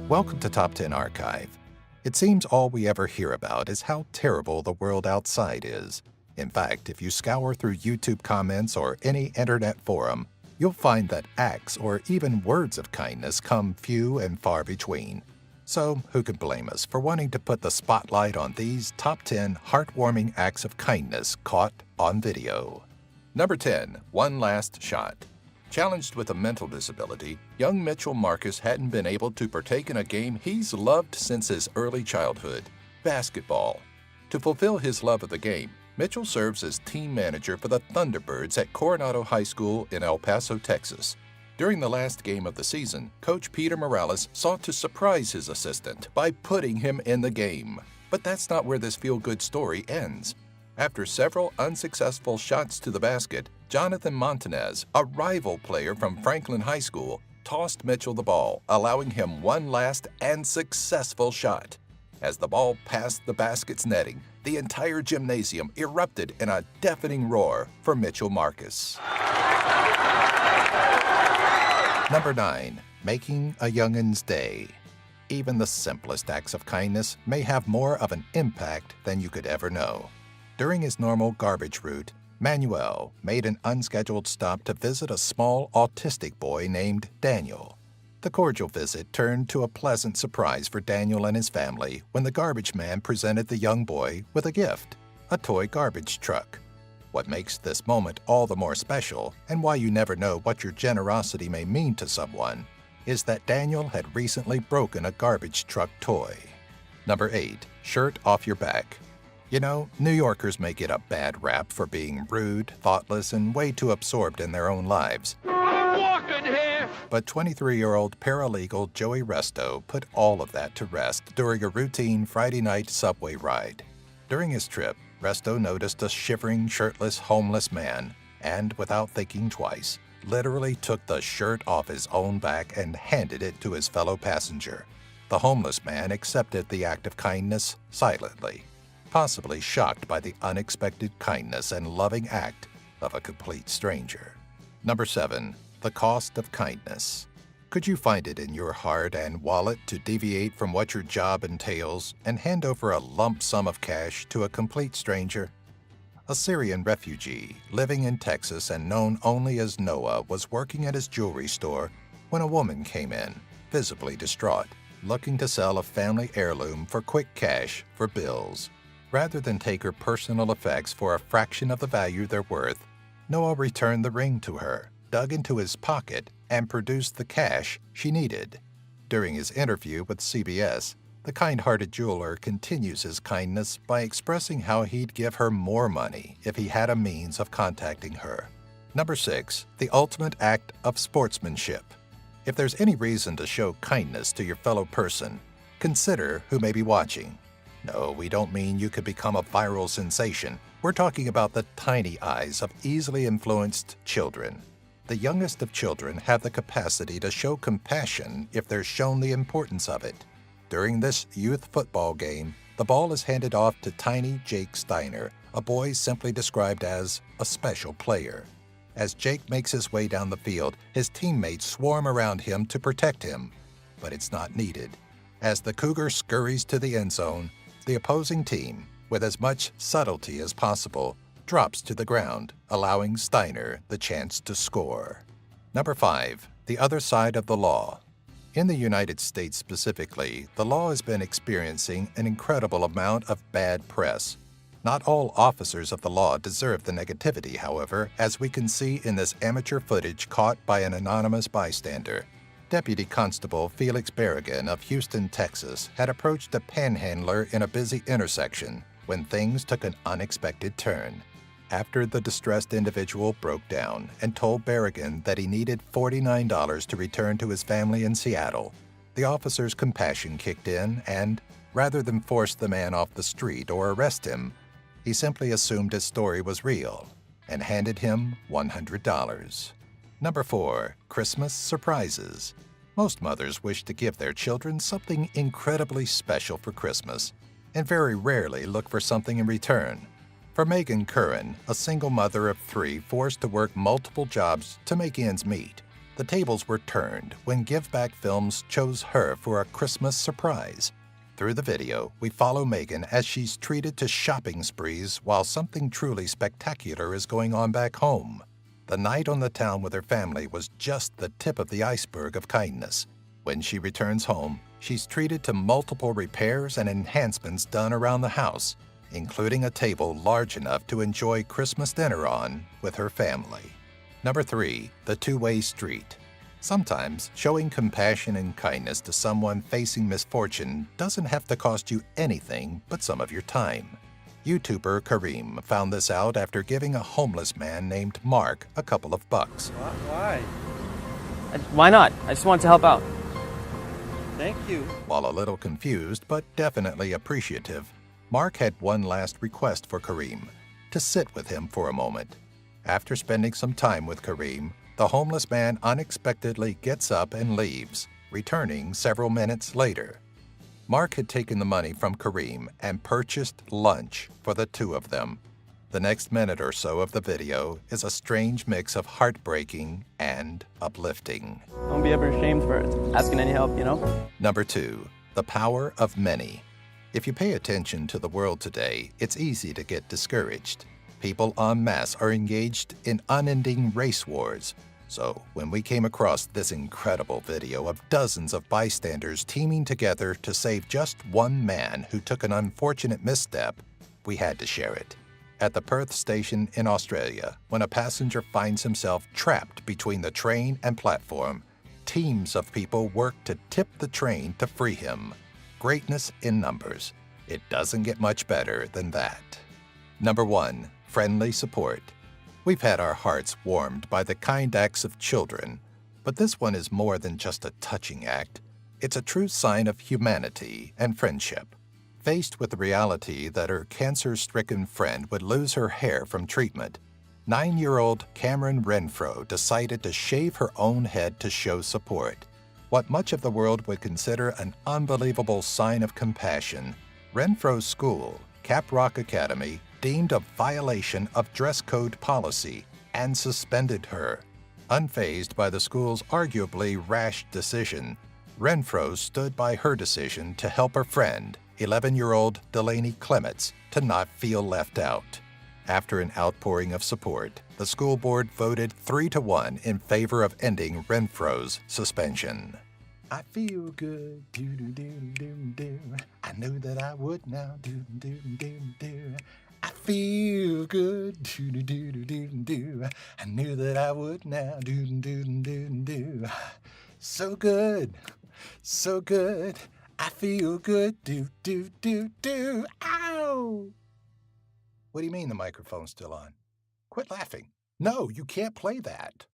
Welcome to Top 10 Archive. It seems all we ever hear about is how terrible the world outside is. In fact, if you scour through YouTube comments or any internet forum, you'll find that acts or even words of kindness come few and far between. So, who can blame us for wanting to put the spotlight on these top 10 heartwarming acts of kindness caught on video? Number 10. One Last Shot. Challenged with a mental disability, young Mitchell Marcus hadn't been able to partake in a game he's loved since his early childhood, basketball. To fulfill his love of the game, Mitchell serves as team manager for the Thunderbirds at Coronado High School in El Paso, Texas. During the last game of the season, Coach Peter Morales sought to surprise his assistant by putting him in the game. But that's not where this feel-good story ends. After several unsuccessful shots to the basket, Jonathan Montanez, a rival player from Franklin High School, tossed Mitchell the ball, allowing him one last and successful shot. As the ball passed the basket's netting, the entire gymnasium erupted in a deafening roar for Mitchell Marcus. Number 9. Making a youngin's day. Even the simplest acts of kindness may have more of an impact than you could ever know. During his normal garbage route, Manuel made an unscheduled stop to visit a small autistic boy named Daniel. The cordial visit turned to a pleasant surprise for Daniel and his family when the garbage man presented the young boy with a gift, a toy garbage truck. What makes this moment all the more special, and why you never know what your generosity may mean to someone, is that Daniel had recently broken a garbage truck toy. Number 8. Shirt off your back. You know, New Yorkers may get a bad rap for being rude, thoughtless, and way too absorbed in their own lives. I'm walking here! But 23-year-old paralegal Joey Resto put all of that to rest during a routine Friday night subway ride. During his trip, Resto noticed a shivering, shirtless, homeless man, and without thinking twice, literally took the shirt off his own back and handed it to his fellow passenger. The homeless man accepted the act of kindness silently, possibly shocked by the unexpected kindness and loving act of a complete stranger. Number 7. The cost of kindness. Could you find it in your heart and wallet to deviate from what your job entails and hand over a lump sum of cash to a complete stranger? A Syrian refugee living in Texas and known only as Noah was working at his jewelry store when a woman came in, visibly distraught, looking to sell a family heirloom for quick cash for bills. Rather than take her personal effects for a fraction of the value they're worth, Noah returned the ring to her, dug into his pocket, and produced the cash she needed. During his interview with CBS, the kind-hearted jeweler continues his kindness by expressing how he'd give her more money if he had a means of contacting her. Number 6. The ultimate act of sportsmanship. If there's any reason to show kindness to your fellow person, consider who may be watching. No, we don't mean you could become a viral sensation. We're talking about the tiny eyes of easily influenced children. The youngest of children have the capacity to show compassion if they're shown the importance of it. During this youth football game, the ball is handed off to tiny Jake Steiner, a boy simply described as a special player. As Jake makes his way down the field, his teammates swarm around him to protect him. But it's not needed. As the Cougar scurries to the end zone, the opposing team, with as much subtlety as possible, drops to the ground, allowing Steiner the chance to score. Number 5. The other side of the law. In the United States specifically, the law has been experiencing an incredible amount of bad press. Not all officers of the law deserve the negativity, however, as we can see in this amateur footage caught by an anonymous bystander. Deputy Constable Felix Berrigan of Houston, Texas, had approached a panhandler in a busy intersection when things took an unexpected turn. After the distressed individual broke down and told Berrigan that he needed $49 to return to his family in Seattle, the officer's compassion kicked in and, rather than force the man off the street or arrest him, he simply assumed his story was real and handed him $100. Number 4. Christmas surprises. Most mothers wish to give their children something incredibly special for Christmas, and very rarely look for something in return. For Megan Curran, a single mother of 3 forced to work multiple jobs to make ends meet, The tables were turned when Give Back Films chose her for a Christmas surprise. Through the video, we follow Megan as she's treated to shopping sprees while something truly spectacular is going on back home. The night on the town with her family was just the tip of the iceberg of kindness. When she returns home, she's treated to multiple repairs and enhancements done around the house, including a table large enough to enjoy Christmas dinner on with her family. Number 3, the two-way street. Sometimes showing compassion and kindness to someone facing misfortune doesn't have to cost you anything but some of your time. YouTuber Kareem found this out after giving a homeless man named Mark a couple of bucks. Why? Why not? I just want to help out. Thank you. While a little confused but definitely appreciative, Mark had one last request for Kareem: to sit with him for a moment. After spending some time with Kareem, the homeless man unexpectedly gets up and leaves, returning several minutes later. Mark had taken the money from Kareem and purchased lunch for the two of them. The next minute or so of the video is a strange mix of heartbreaking and uplifting. Don't be ever ashamed for asking any help, you know? Number 2, the power of many. If you pay attention to the world today, it's easy to get discouraged. People en masse are engaged in unending race wars. So when we came across this incredible video of dozens of bystanders teaming together to save just one man who took an unfortunate misstep, we had to share it. At the Perth station in Australia, when a passenger finds himself trapped between the train and platform, teams of people work to tip the train to free him. Greatness in numbers. It doesn't get much better than that. Number 1, friendly support. We've had our hearts warmed by the kind acts of children, but this one is more than just a touching act. It's a true sign of humanity and friendship. Faced with the reality that her cancer-stricken friend would lose her hair from treatment, 9-year-old Cameron Renfro decided to shave her own head to show support. What much of the world would consider an unbelievable sign of compassion, Renfro's school, Caprock Academy, deemed a violation of dress code policy and suspended her. Unfazed by the school's arguably rash decision, Renfro stood by her decision to help her friend, 11-year-old Delaney Clements, to not feel left out. After an outpouring of support, the school board voted 3-1 in favor of ending Renfro's suspension. I feel good, do-do-do-do-do. I knew that I would now, do-do-do-do-do. I feel good, do-do-do-do-do. I knew that I would now, do-do-do-do-do. So good, so good. I feel good, do-do-do-do. Ow! What do you mean the microphone's still on? Quit laughing. No, you can't play that.